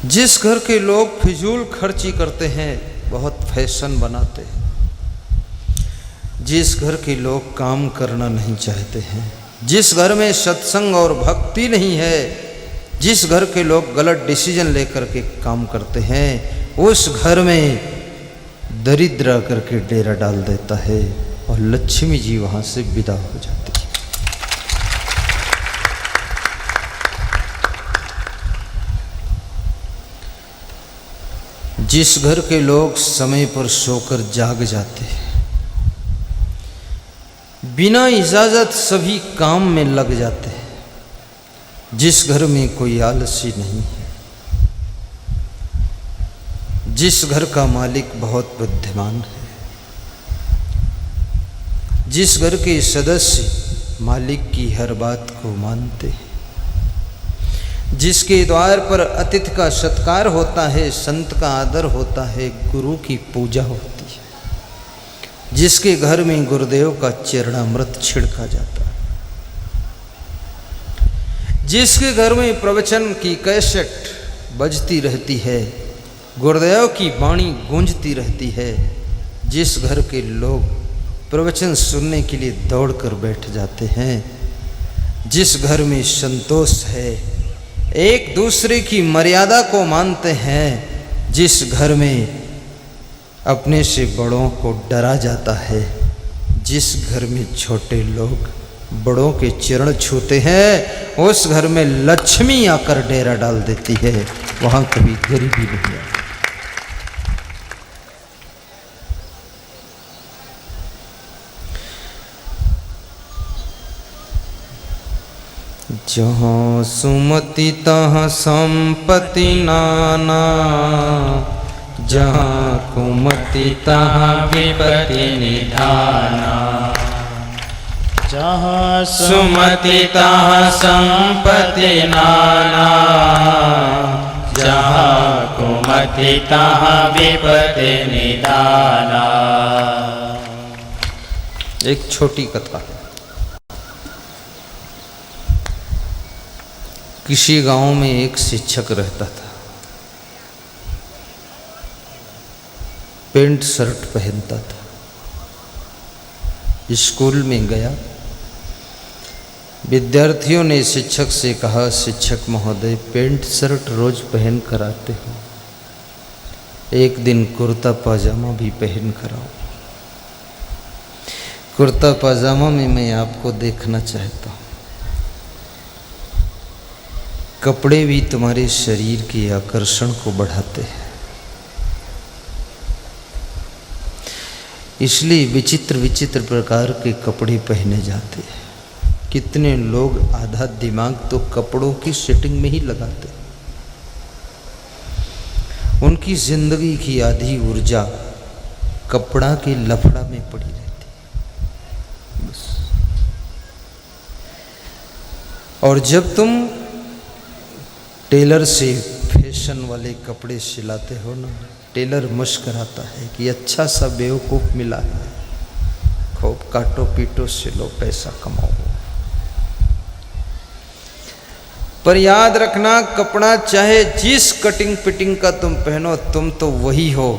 जिस घर के लोग फिजूल खर्ची करते हैं, बहुत फैशन बनाते हैं, जिस घर के लोग काम करना नहीं चाहते हैं, जिस घर में सत्संग और भक्ति नहीं है, जिस घर के लोग गलत डिसीजन लेकर के काम करते हैं, उस घर में दरिद्र आकर के डेरा डाल देता है और लक्ष्मी जी वहां से विदा हो जाती है। जिस घर के लोग समय पर सोकर जाग जाते हैं, बिना इजाजत सभी काम में लग जाते हैं, जिस घर में कोई आलसी नहीं है, जिस घर का मालिक बहुत बुद्धिमान है, जिस घर के सदस्य मालिक की हर बात को मानते हैं, जिसके द्वार पर अतिथि का सत्कार होता है, संत का आदर होता है, गुरु की पूजा होती है, जिसके घर में गुरुदेव का चरणामृत छिड़का जाता है, जिसके घर में प्रवचन की कैसेट बजती रहती है, गुरुदेव की वाणी गूंजती रहती है, जिस घर के लोग प्रवचन सुनने के लिए दौड़कर बैठ जाते हैं, जिस घर में संतोष है, एक दूसरे की मर्यादा को मानते हैं, जिस घर में अपने से बड़ों को डरा जाता है, जिस घर में छोटे लोग बड़ों के चरण छूते हैं, उस घर में लक्ष्मी आकर डेरा डाल देती है, वहां कभी गरीबी नहीं आती। जहाँ सुमति तहाँ संपत्ति नाना, जहाँ कुमति तहाँ विपत्ति निधाना, जहाँ सुमति तहाँ संपत्ति नाना, जहाँ कुमति तहाँ विपत्ति निधाना। एक छोटी कथा है। किसी गांव में एक शिक्षक रहता था। पेंट शर्ट पहनता था। स्कूल में गया। विद्यार्थियों ने शिक्षक से कहा, शिक्षक महोदय पेंट शर्ट रोज पहन कर आते हो, एक दिन कुर्ता पाजामा भी पहन कर आओ। कुर्ता पाजामा में मैं आपको देखना चाहता हूँ। कपड़े भी तुम्हारे शरीर के आकर्षण को बढ़ाते हैं, इसलिए विचित्र विचित्र प्रकार के कपड़े पहने जाते हैं। कितने लोग आधा दिमाग तो कपड़ों की सेटिंग में ही लगाते हैं। उनकी जिंदगी की आधी ऊर्जा कपड़ा के लफड़ा में पड़ी रहती है बस। और जब तुम टेलर से फैशन वाले कपड़े सिलाते हो ना, टेलर मुस्कुराता है कि अच्छा सा बेवकूफ़ मिला है, खूब काटो पीटो सिलो पैसा कमाओ। पर याद रखना, कपड़ा चाहे जिस कटिंग फिटिंग का तुम पहनो, तुम तो वही हो।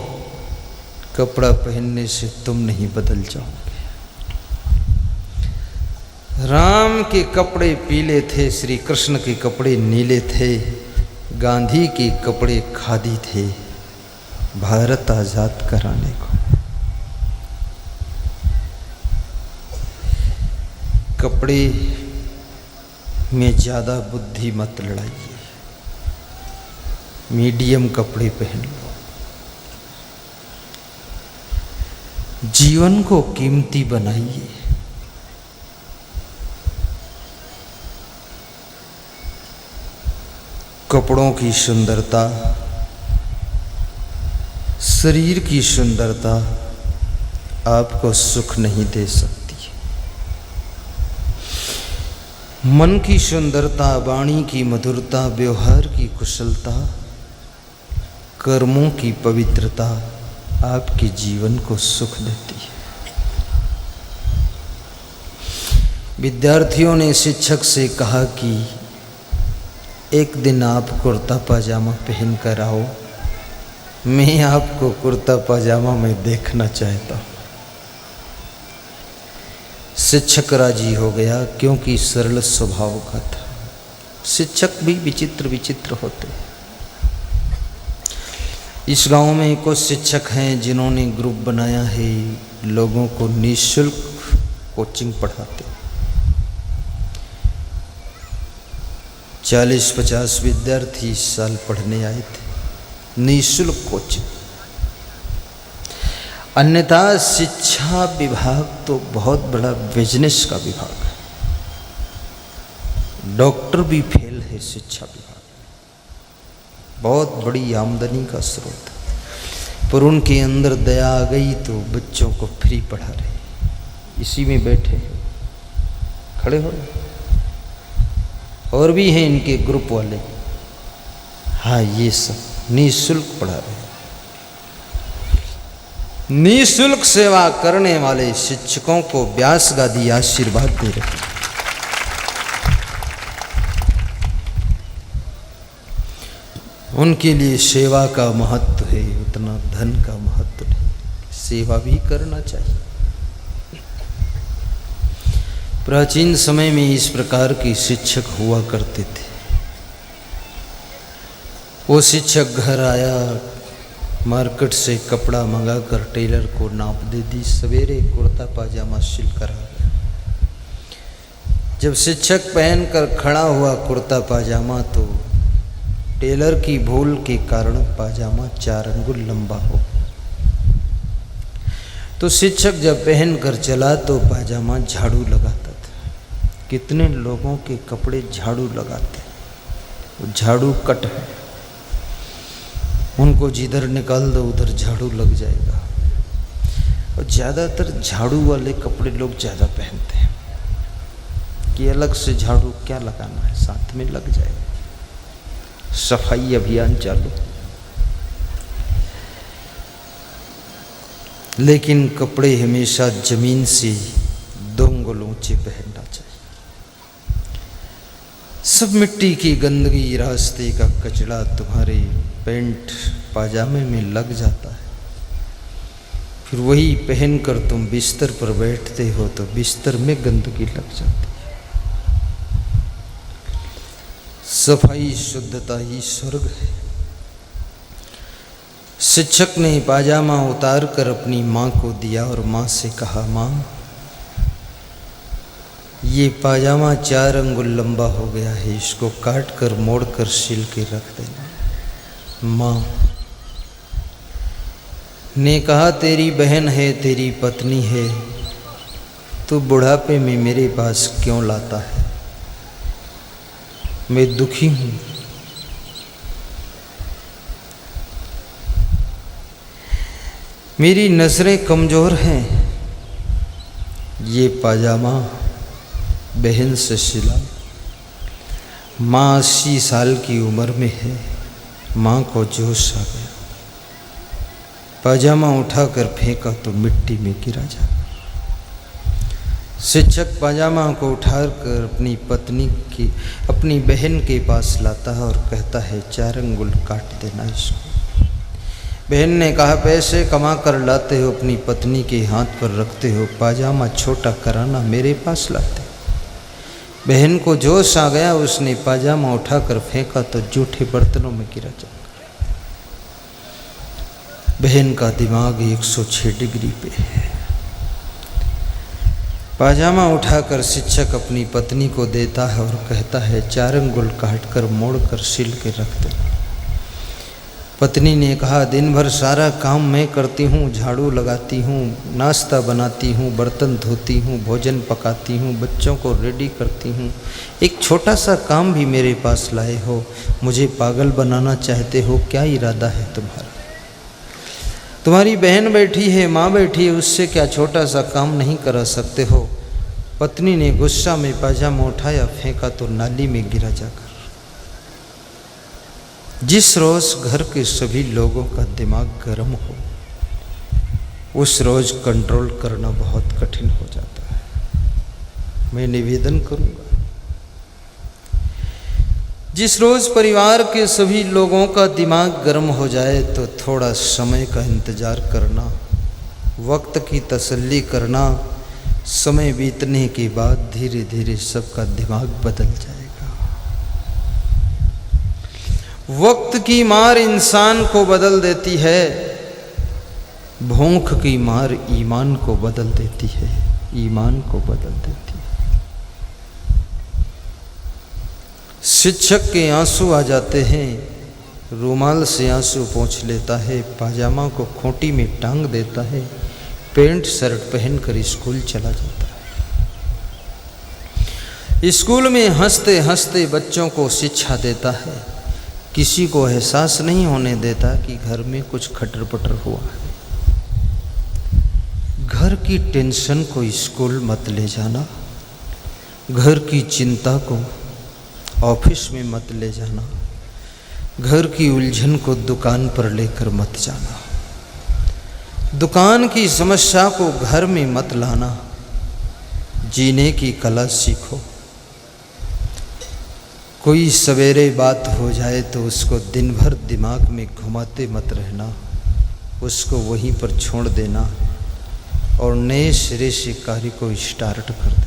कपड़ा पहनने से तुम नहीं बदल जाओगे। राम के कपड़े पीले थे, श्री कृष्ण के कपड़े नीले थे, गांधी के कपड़े खादी थे भारत आजाद कराने को। कपड़े में ज़्यादा बुद्धि मत लड़ाइए, मीडियम कपड़े पहन लो। जीवन को कीमती बनाइए। कपड़ों की सुंदरता, शरीर की सुंदरता आपको सुख नहीं दे सकती। मन की सुंदरता, वाणी की मधुरता, व्यवहार की कुशलता, कर्मों की पवित्रता आपके जीवन को सुख देती है। विद्यार्थियों ने शिक्षक से कहा कि एक दिन आप कुर्ता पाजामा पहन कर आओ, मैं आपको कुर्ता पाजामा में देखना चाहता हूँ। शिक्षक राजी हो गया क्योंकि सरल स्वभाव का था। शिक्षक भी विचित्र विचित्र होते हैं। इस गांव में कुछ शिक्षक हैं जिन्होंने ग्रुप बनाया है, लोगों को निःशुल्क कोचिंग पढ़ाते। 40-50 विद्यार्थी इस साल पढ़ने आए थे, निःशुल्क कोचिंग। अन्यथा शिक्षा विभाग तो बहुत बड़ा बिजनेस का विभाग है। डॉक्टर भी फेल है शिक्षा विभाग, बहुत बड़ी आमदनी का स्रोत है, पर उनके अंदर दया आ गई तो बच्चों को फ्री पढ़ा रहे। इसी में बैठे हैं, खड़े हो, और भी हैं इनके ग्रुप वाले। हाँ, ये सब निःशुल्क पढ़ा रहे हैं। निःशुल्क सेवा करने वाले शिक्षकों को व्यास गादी आशीर्वाद दे रहे हैं। उनके लिए सेवा का महत्व है, उतना धन का महत्व नहीं। सेवा भी करना चाहिए। प्राचीन समय में इस प्रकार के शिक्षक हुआ करते थे। वो शिक्षक घर आया, मार्केट से कपड़ा मंगाकर टेलर को नाप दे दी, सवेरे कुर्ता पाजामा सिल कर आ गया। जब शिक्षक पहनकर खड़ा हुआ कुर्ता पाजामा तो टेलर की भूल के कारण पाजामा 4 अंगुल लंबा हो। तो शिक्षक जब पहनकर चला तो पाजामा झाड़ू लगाता था। कितने लोगों के कपड़े झाड़ू लगाते, वो झाड़ू कट है, उनको जिधर निकाल दो उधर झाड़ू लग जाएगा। और ज़्यादातर झाड़ू वाले कपड़े लोग ज़्यादा पहनते हैं कि अलग से झाड़ू क्या लगाना है, साथ में लग जाएगा। सफाई अभियान चालू। लेकिन कपड़े हमेशा जमीन से 2 अंगुल ऊंचे पहनना चाहिए। सब मिट्टी की गंदगी, रास्ते का कचरा तुम्हारे पैंट पाजामे में लग जाता है। फिर वही पहनकर तुम बिस्तर पर बैठते हो तो बिस्तर में गंदगी लग जाती है। सफाई शुद्धता ही स्वर्ग है। शिक्षक ने पाजामा उतार कर अपनी माँ को दिया और माँ से कहा, माँ ये पाजामा 4 अंगुल लंबा हो गया है, इसको काट कर मोड़ कर सिल के रख देना। माँ ने कहा, तेरी बहन है, तेरी पत्नी है, तू बुढ़ापे में मेरे पास क्यों लाता है? मैं दुखी हूँ। मेरी नज़रें कमज़ोर हैं। ये पाजामा बहन से सिला। माँ 80 साल की उम्र में है। माँ को जोश आ गया, पाजामा उठाकर फेंका तो मिट्टी में गिरा जा। शिक्षक पाजामा को उठाकर अपनी बहन के पास लाता है और कहता है, 4 अंगुल काट देना इसको। बहन ने कहा, पैसे कमा कर लाते हो, अपनी पत्नी के हाथ पर रखते हो, पाजामा छोटा कराना मेरे पास लाते। बहन को जोश आ गया, उसने पाजामा उठाकर फेंका तो जूठे बर्तनों में गिरा जा। बहन का दिमाग 106 डिग्री पे है। पाजामा उठाकर शिक्षक अपनी पत्नी को देता है और कहता है, 4 अंगुल काट कर मोड़ कर सिल के रख दे। पत्नी ने कहा, दिन भर सारा काम मैं करती हूँ, झाड़ू लगाती हूँ, नाश्ता बनाती हूँ, बर्तन धोती हूँ, भोजन पकाती हूँ, बच्चों को रेडी करती हूँ, एक छोटा सा काम भी मेरे पास लाए हो, मुझे पागल बनाना चाहते हो, क्या इरादा है तुम्हारा? तुम्हारी बहन बैठी है, माँ बैठी है, उससे क्या छोटा सा काम नहीं करा सकते हो? पत्नी ने गुस्सा में पाजामा उठाया, फेंका तो नाली में गिरा जाकर। जिस रोज घर के सभी लोगों का दिमाग गर्म हो, उस रोज कंट्रोल करना बहुत कठिन हो जाता है। मैं निवेदन करूंगा, जिस रोज़ परिवार के सभी लोगों का दिमाग गर्म हो जाए तो थोड़ा समय का इंतज़ार करना, वक्त की तसल्ली करना, समय बीतने के बाद धीरे धीरे सबका दिमाग बदल जाएगा। वक्त की मार इंसान को बदल देती है, भूख की मार ईमान को बदल देती है, ईमान को बदल देती है। शिक्षक के आंसू आ जाते हैं, रुमाल से आंसू पोंछ लेता है, पाजामा को खूंटी में टांग देता है, पैंट शर्ट पहनकर स्कूल चला जाता है। स्कूल में हंसते हंसते बच्चों को शिक्षा देता है, किसी को एहसास नहीं होने देता कि घर में कुछ खटर पटर हुआ है। घर की टेंशन को स्कूल मत ले जाना, घर की चिंता को ऑफिस में मत ले जाना, घर की उलझन को दुकान पर लेकर मत जाना, दुकान की समस्या को घर में मत लाना। जीने की कला सीखो। कोई सवेरे बात हो जाए तो उसको दिन भर दिमाग में घुमाते मत रहना, उसको वहीं पर छोड़ देना और नए सिरे से कार्य को स्टार्ट कर देना।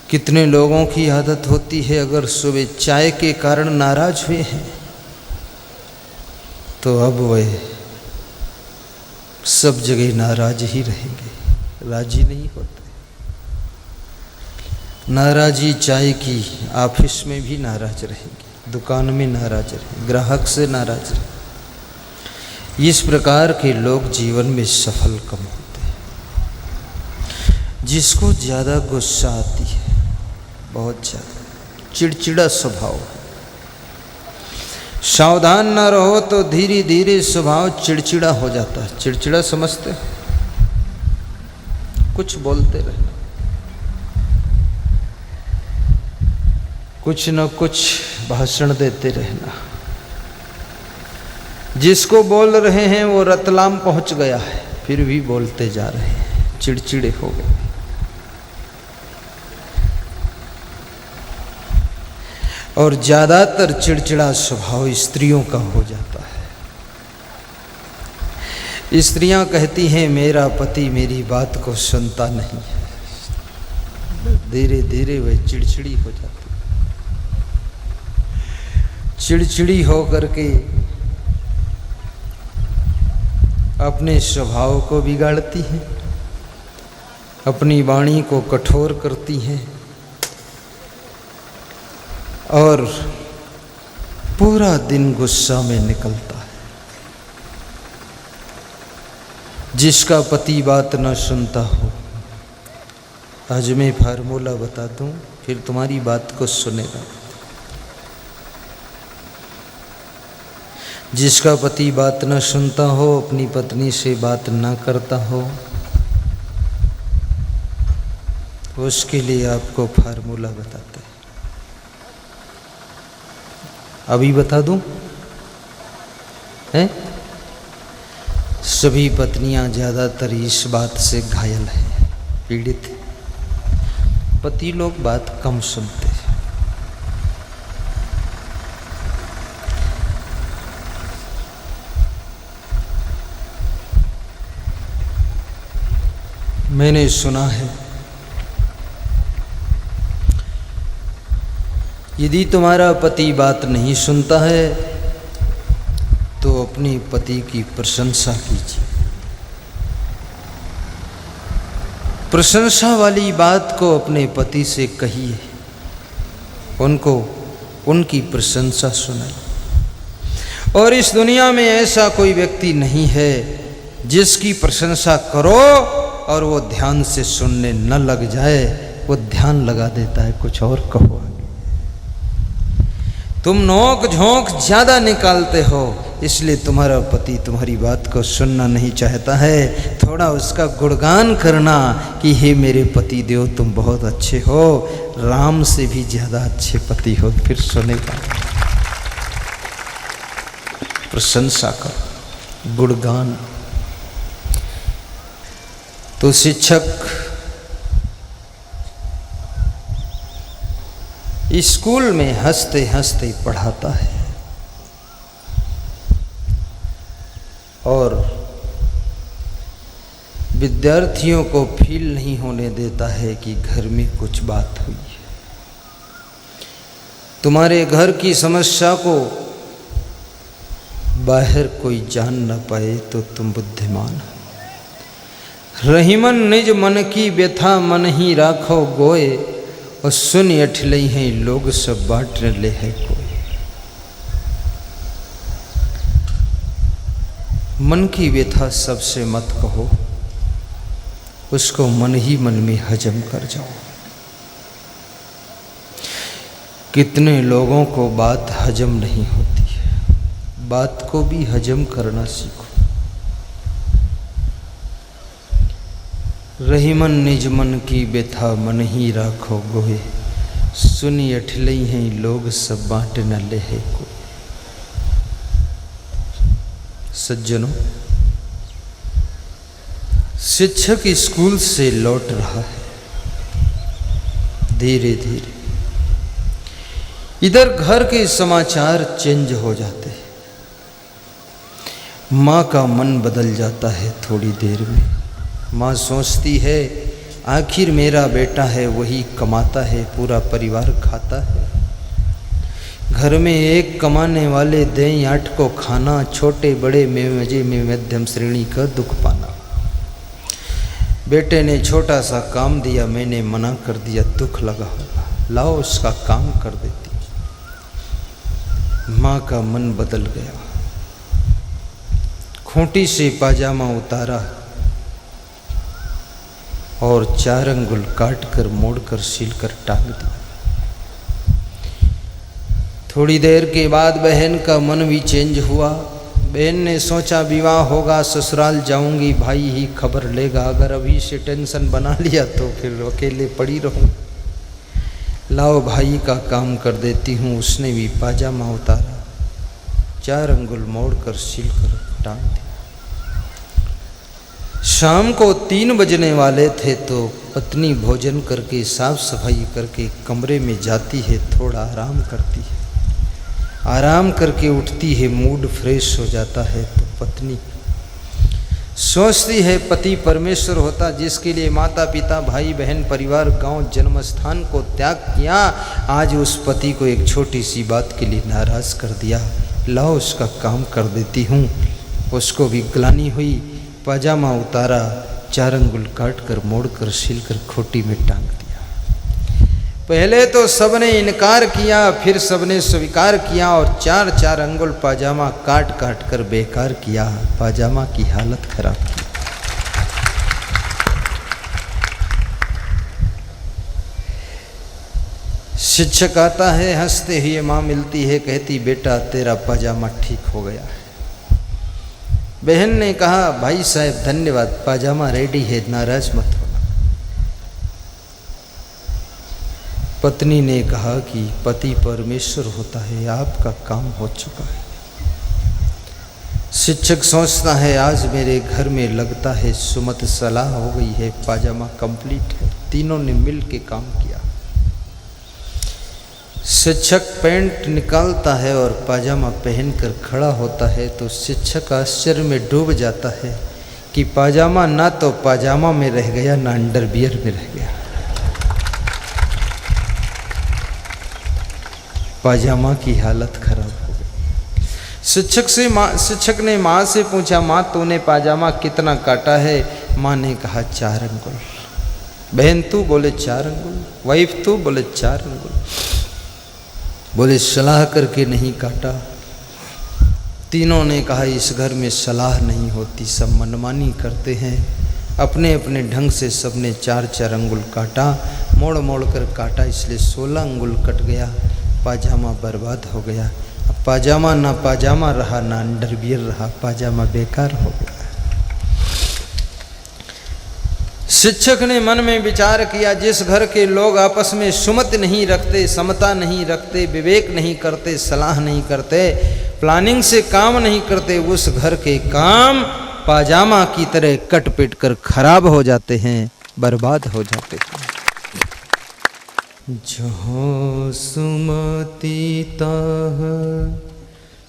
कितने लोगों की आदत होती है, अगर सुबह चाय के कारण नाराज हुए हैं तो अब वे सब जगह नाराज ही रहेंगे, राजी नहीं होते। नाराजी चाय की, ऑफिस में भी नाराज रहेंगे, दुकान में नाराज रहेंगे, ग्राहक से नाराज रहेंगे। इस प्रकार के लोग जीवन में सफल कम होते हैं। जिसको ज़्यादा गुस्सा आती है, बहुत ज़्यादा चिड़चिड़ा स्वभाव है, सावधान न रहो तो धीरे धीरे स्वभाव चिड़चिड़ा हो जाता है। चिड़चिड़ा समझते हो? कुछ बोलते रहना, कुछ न कुछ भाषण देते रहना। जिसको बोल रहे हैं वो रतलाम पहुंच गया है, फिर भी बोलते जा रहे हैं, चिड़चिड़े हो गए। और ज़्यादातर चिड़चिड़ा स्वभाव स्त्रियों का हो जाता है। स्त्रियां कहती हैं मेरा पति मेरी बात को सुनता नहीं है। धीरे धीरे वह चिड़चिड़ी हो जाती है। चिड़चिड़ी हो करके अपने स्वभाव को बिगाड़ती हैं, अपनी वाणी को कठोर करती हैं और पूरा दिन गुस्सा में निकलता है। जिसका पति बात न सुनता हो, आज मैं फार्मूला बता दूं, फिर तुम्हारी बात को सुनेगा। जिसका पति बात न सुनता हो, अपनी पत्नी से बात न करता हो, उसके लिए आपको फार्मूला बताते हैं। अभी बता दूं? हैं? सभी पत्नियां ज़्यादातर इस बात से घायल हैं, पीड़ित हैं। पति लोग बात कम सुनते हैं। मैंने सुना है, यदि तुम्हारा पति बात नहीं सुनता है तो अपने पति की प्रशंसा कीजिए। प्रशंसा वाली बात को अपने पति से कहिए, उनको उनकी प्रशंसा सुनाइए। और इस दुनिया में ऐसा कोई व्यक्ति नहीं है जिसकी प्रशंसा करो और वो ध्यान से सुनने न लग जाए। वो ध्यान लगा देता है, कुछ और कहो। तुम नोक झोंक ज़्यादा निकालते हो, इसलिए तुम्हारा पति तुम्हारी बात को सुनना नहीं चाहता है। थोड़ा उसका गुणगान करना कि हे मेरे पति देव, तुम बहुत अच्छे हो, राम से भी ज़्यादा अच्छे पति हो, फिर सुनेगा। प्रशंसा करो, गुणगान। तो शिक्षक स्कूल में हंसते हंसते पढ़ाता है और विद्यार्थियों को फील नहीं होने देता है कि घर में कुछ बात हुई है। तुम्हारे घर की समस्या को बाहर कोई जान न पाए तो तुम बुद्धिमान हो। रहीमन निज मन की व्यथा मन ही राखो गोए, और सुन अठलई हैं लोग सब बांट ले है कोई। मन की व्यथा सबसे मत कहो, उसको मन ही मन में हजम कर जाओ। कितने लोगों को बात हजम नहीं होती है, बात को भी हजम करना सीखो। रहीमन निज मन की व्यथा मन ही राखो गोहे, सुनी अठलई हैं लोग सब बांट न ले है कोई। सज्जनों, शिक्षक स्कूल से लौट रहा है धीरे धीरे। इधर घर के समाचार चेंज हो जाते हैं। माँ का मन बदल जाता है थोड़ी देर में। माँ सोचती है आखिर मेरा बेटा है, वही कमाता है, पूरा परिवार खाता है। घर में एक कमाने वाले दें आठ को खाना, छोटे बड़े में मजे में मध्यम श्रेणी का दुख पाना। बेटे ने छोटा सा काम दिया, मैंने मना कर दिया, दुख लगा होगा, लाओ उसका काम कर देती। माँ का मन बदल गया। खूंटी से पाजामा उतारा और 4 अंगुल काट कर मोड़ कर सील कर टांग दिया। थोड़ी देर के बाद बहन का मन भी चेंज हुआ। बहन ने सोचा विवाह होगा, ससुराल जाऊंगी, भाई ही खबर लेगा। अगर अभी से टेंशन बना लिया तो फिर अकेले पड़ी रहूं। लाओ भाई का काम कर देती हूँ। उसने भी पाजामा उतारा, 4 अंगुल मोड़ कर सील कर टांग दिया। शाम को 3 बजने वाले थे तो पत्नी भोजन करके साफ सफाई करके कमरे में जाती है, थोड़ा आराम करती है। आराम करके उठती है, मूड फ्रेश हो जाता है तो पत्नी सोचती है पति परमेश्वर होता, जिसके लिए माता पिता भाई बहन परिवार गांव जन्म स्थान को त्याग किया, आज उस पति को एक छोटी सी बात के लिए नाराज कर दिया। लाओ उसका काम कर देती हूँ। उसको भी ग्लानि हुई। पाजामा उतारा, 4 अंगुल काट कर मोड़ कर सील कर खोटी में टांग दिया। पहले तो सबने इनकार किया, फिर सबने स्वीकार किया और 4-4 अंगुल पाजामा काट काट कर बेकार किया। पाजामा की हालत खराब की। शिक्षक आता है, हंसते हुए माँ मिलती है, कहती बेटा तेरा पाजामा ठीक हो गया है। बहन ने कहा भाई साहब धन्यवाद, पाजामा रेडी है, नाराज मत होना। पत्नी ने कहा कि पति परमेश्वर होता है, आपका काम हो चुका है। शिक्षक सोचता है आज मेरे घर में लगता है सुमत सलाह हो गई है, पाजामा कंप्लीट है। तीनों ने मिल के काम किया। शिक्षक पैंट निकालता है और पाजामा पहनकर खड़ा होता है तो शिक्षक आश्चर्य में डूब जाता है कि पाजामा ना तो पाजामा में रह गया ना अंडरवियर में रह गया। पाजामा की हालत खराब हो गई। शिक्षक ने माँ से पूछा माँ तूने पाजामा कितना काटा है? माँ ने कहा 4 अंगुल। बहन तू? बोले 4 अंगुल। वाइफ तू? बोले 4 अंगुल। बोले सलाह करके नहीं काटा। तीनों ने कहा इस घर में सलाह नहीं होती, सब मनमानी करते हैं। अपने अपने ढंग से सबने 4-4 अंगुल काटा, मोड़ मोड़ कर काटा, इसलिए 16 अंगुल कट गया। पाजामा बर्बाद हो गया। अब पाजामा ना पाजामा रहा ना अंडरवियर रहा, पाजामा बेकार हो गया। शिक्षक ने मन में विचार किया जिस घर के लोग आपस में सुमत नहीं रखते, समता नहीं रखते, विवेक नहीं करते, सलाह नहीं करते, प्लानिंग से काम नहीं करते, उस घर के काम पाजामा की तरह कट पिट कर खराब हो जाते हैं, बर्बाद हो जाते हैं। जहाँ सुमति तहाँ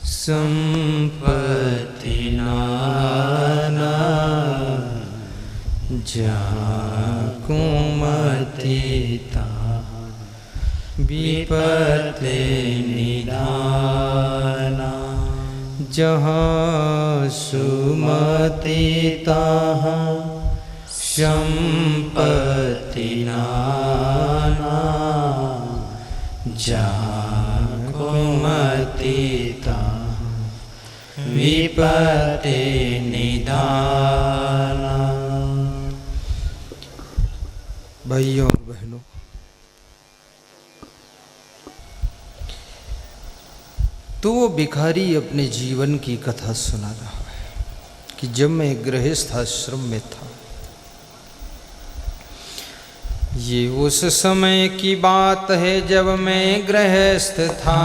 संपत्ति नाना, जहाँ कुमति तहाँ विपत्ति निदाना। जहाँ सुमति तहाँ संपत्ति नाना, जहाँ कुमति तहाँ विपत्ति निदाना। भाइयों और बहनों, तो वो भिखारी अपने जीवन की कथा सुना रहा है कि जब मैं गृहस्थ आश्रम में था, ये उस समय की बात है जब मैं गृहस्थ था,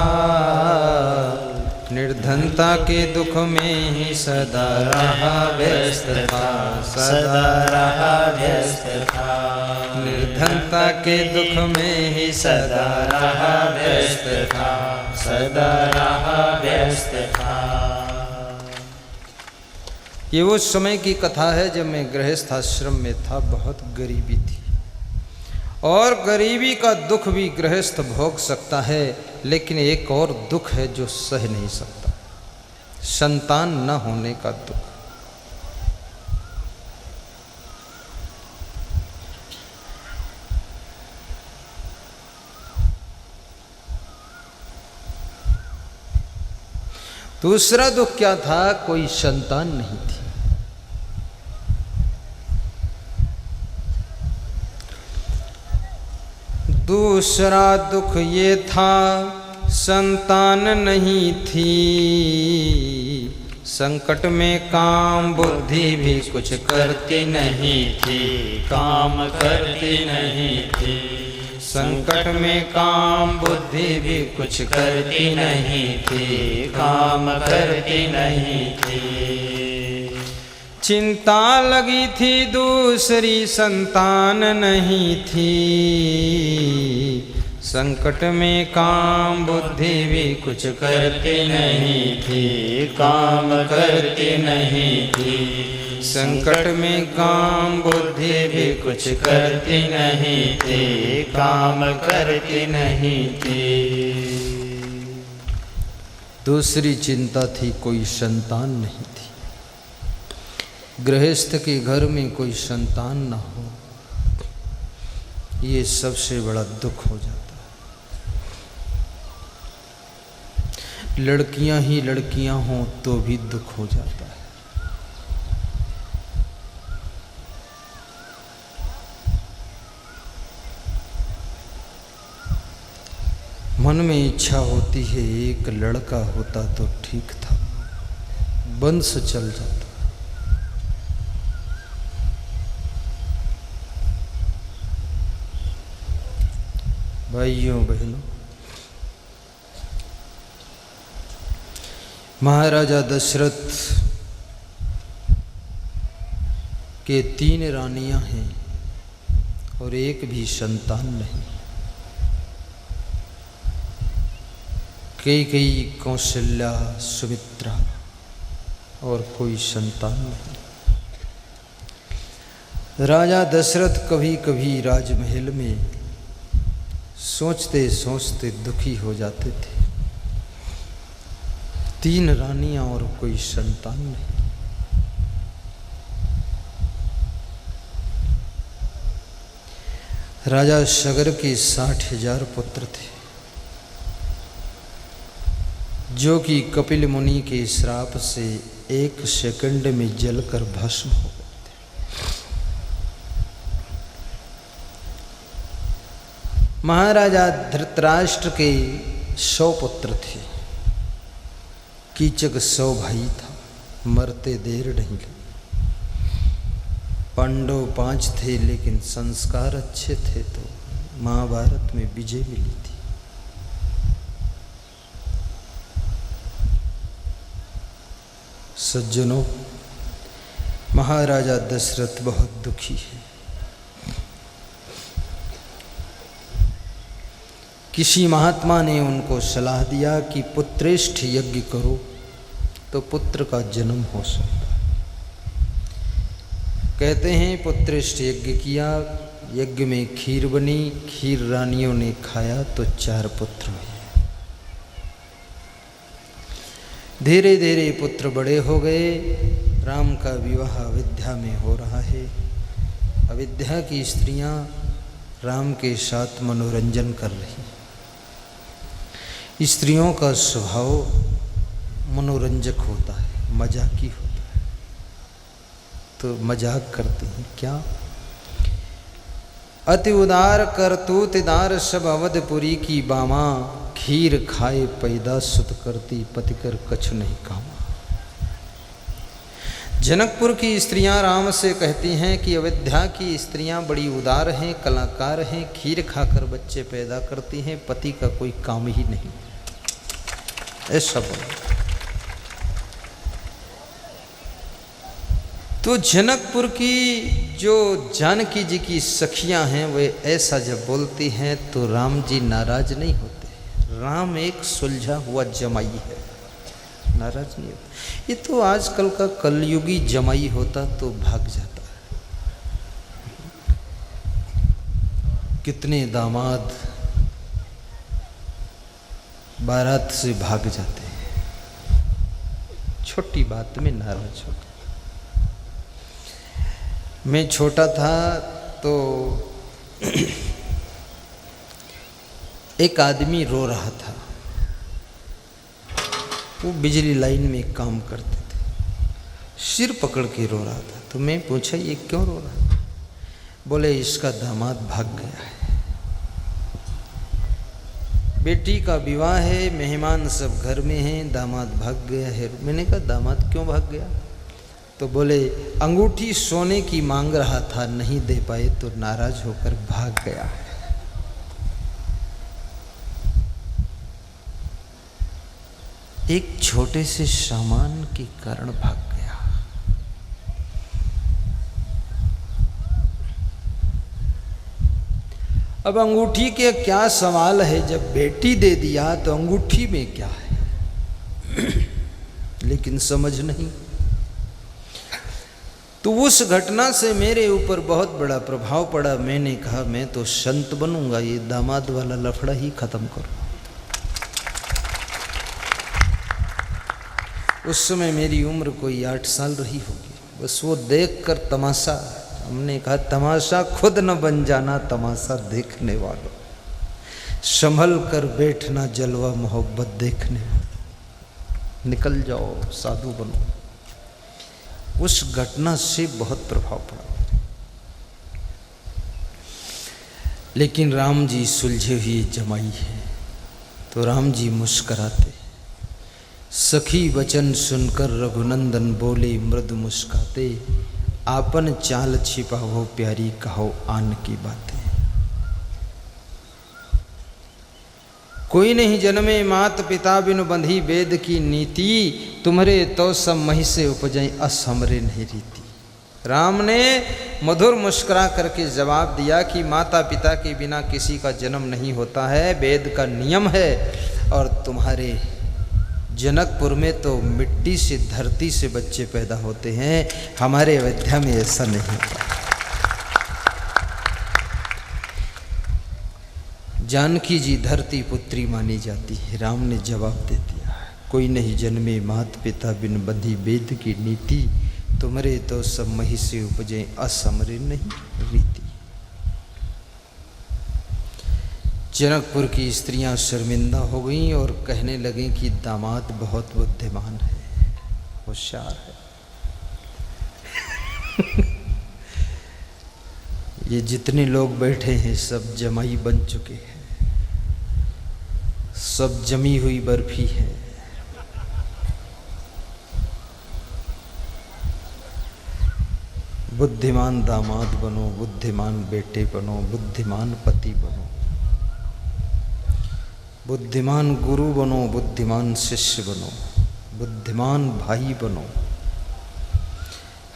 निर्धनता के दुख में ही सदा रहा व्यस्त था, सदा रहा व्यस्त था। निर्धनता के दुख में ही सदा रहा व्यस्त था, सदा रहा व्यस्त था। ये उस समय की कथा है जब मैं गृहस्थ आश्रम में था। बहुत गरीबी थी और गरीबी का दुख भी गृहस्थ भोग सकता है, लेकिन एक और दुख है जो सह नहीं सकता, संतान न होने का दुख। दूसरा दुख क्या था? कोई संतान नहीं थी। दूसरा दुख ये था, संतान नहीं थी। संकट में काम बुद्धि भी कुछ करती नहीं थी, काम करती नहीं थी। संकट में काम बुद्धि भी कुछ करती नहीं थी, काम करती नहीं थी। चिंता लगी थी दूसरी संतान नहीं थी। संकट में काम बुद्धि भी कुछ करती नहीं थी, काम करती नहीं थी। संकट में काम बुद्धि भी कुछ करती नहीं थी, काम करती नहीं थी। दूसरी चिंता थी, कोई संतान नहीं थी। गृहस्थ के घर में कोई संतान न हो, ये सबसे बड़ा दुख हो जाता है। लड़कियां ही लड़कियां हों तो भी दुख हो जाता है। मन में इच्छा होती है एक लड़का होता तो ठीक था, वंश चल जाता। भाइयों बहनों, महाराजा दशरथ के 3 रानियां हैं और एक भी संतान नहीं। कैकेयी, कौशल्या, सुमित्रा और कोई संतान नहीं। राजा दशरथ कभी कभी राजमहल में सोचते सोचते दुखी हो जाते थे। 3 रानियां और कोई संतान नहीं। राजा सगर के 60,000 पुत्र थे, जो कि कपिल मुनि के श्राप से 1 सेकंड में जलकर भस्म हो गए थे। महाराजा धृतराष्ट्र के 100 पुत्र थे। कीचक 100 भाई था, मरते देर नहीं लगी। पांडव 5 थे, लेकिन संस्कार अच्छे थे तो महाभारत में विजय मिली थी। सज्जनों, महाराजा दशरथ बहुत दुखी है। किसी महात्मा ने उनको सलाह दिया कि पुत्रेष्ठ यज्ञ करो तो पुत्र का जन्म हो सकता है। कहते हैं पुत्रेष्ठ यज्ञ किया, यज्ञ में खीर बनी, खीर रानियों ने खाया तो 4 पुत्र हुए। धीरे धीरे पुत्र बड़े हो गए। राम का विवाह अयोध्या में हो रहा है। अयोध्या की स्त्रियां राम के साथ मनोरंजन कर रही। स्त्रियों का स्वभाव मनोरंजक होता है, मजाकी होता है, तो मजाक करते हैं। क्या अति उदार करतूत दार सब अवधपुरी की बामा, खीर खाए पैदा सुत करती पतिकर कछु नहीं कामा। जनकपुर की स्त्रियां राम से कहती हैं कि अयोध्या की स्त्रियां बड़ी उदार हैं, कलाकार हैं, खीर खाकर बच्चे पैदा करती हैं, पति का कोई काम ही नहीं। ऐसा बोला। तो जनकपुर की जो जानकी जी की सखियां हैं वे ऐसा जब बोलती हैं तो राम जी नाराज नहीं होते। राम एक सुलझा हुआ जमाई है, नाराज नहीं होता। ये तो आजकल का कलयुगी जमाई होता तो भाग जाता है। कितने दामाद बारात से भाग जाते हैं, छोटी बात में नाराज होते। मैं छोटा था तो एक आदमी रो रहा था। वो बिजली लाइन में काम करते थे, सिर पकड़ के रो रहा था। तो मैं पूछा ये क्यों रो रहा है? बोले इसका दामाद भाग गया है, बेटी का विवाह है, मेहमान सब घर में हैं, दामाद भाग गया है। मैंने कहा दामाद क्यों भाग गया? तो बोले अंगूठी सोने की मांग रहा था, नहीं दे पाए तो नाराज होकर भाग गया है। एक छोटे से सामान के कारण भाग गया। अब अंगूठी के क्या सवाल है, जब बेटी दे दिया तो अंगूठी में क्या है? लेकिन समझ नहीं। तो उस घटना से मेरे ऊपर बहुत बड़ा प्रभाव पड़ा। मैंने कहा मैं तो संत बनूंगा, ये दामाद वाला लफड़ा ही खत्म करो। उस समय मेरी उम्र कोई 8 साल रही होगी। बस वो देखकर तमाशा, हमने कहा तमाशा खुद न बन जाना, तमाशा देखने वालों, संभल कर बैठना, जलवा मोहब्बत देखने वालों, निकल जाओ साधु बनो। उस घटना से बहुत प्रभाव पड़ा। लेकिन राम जी सुलझे हुए जमाई है। तो राम जी मुस्कराते। सखी वचन सुनकर रघुनंदन बोले मृदु मुस्काते, आपन चाल छिपावो प्यारी कहो आन की बातें। कोई नहीं जन्मे मात पिता बिनु बंधी वेद की नीति, तुम्हारे तो सब मही से उपजई अस हमरे नहीं रीति। राम ने मधुर मुस्कुरा करके जवाब दिया कि माता पिता के बिना किसी का जन्म नहीं होता है, वेद का नियम है। और तुम्हारे जनकपुर में तो मिट्टी से, धरती से बच्चे पैदा होते हैं, हमारे अयोध्या में ऐसा नहीं होता। जानकी जी धरती पुत्री मानी जाती है। राम ने जवाब दे दिया, कोई नहीं जन्मे मात पिता बिन बंधी वेद की नीति, तुम्हारे तो सब मही से उपजे असमरे नहीं रीति। जनकपुर की स्त्रियां शर्मिंदा हो गईं और कहने लगीं कि दामाद बहुत बुद्धिमान है, होशियार है। ये जितने लोग बैठे हैं सब जमाई बन चुके हैं, सब जमी हुई बर्फी है। बुद्धिमान दामाद बनो, बुद्धिमान बेटे बनो, बुद्धिमान पति बनो, बुद्धिमान गुरु बनो, बुद्धिमान शिष्य बनो, बुद्धिमान भाई बनो।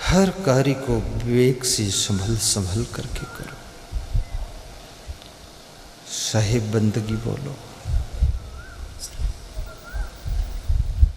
हर कार्य को विवेक से संभल संभल करके करो। साहिब बंदगी बोलो।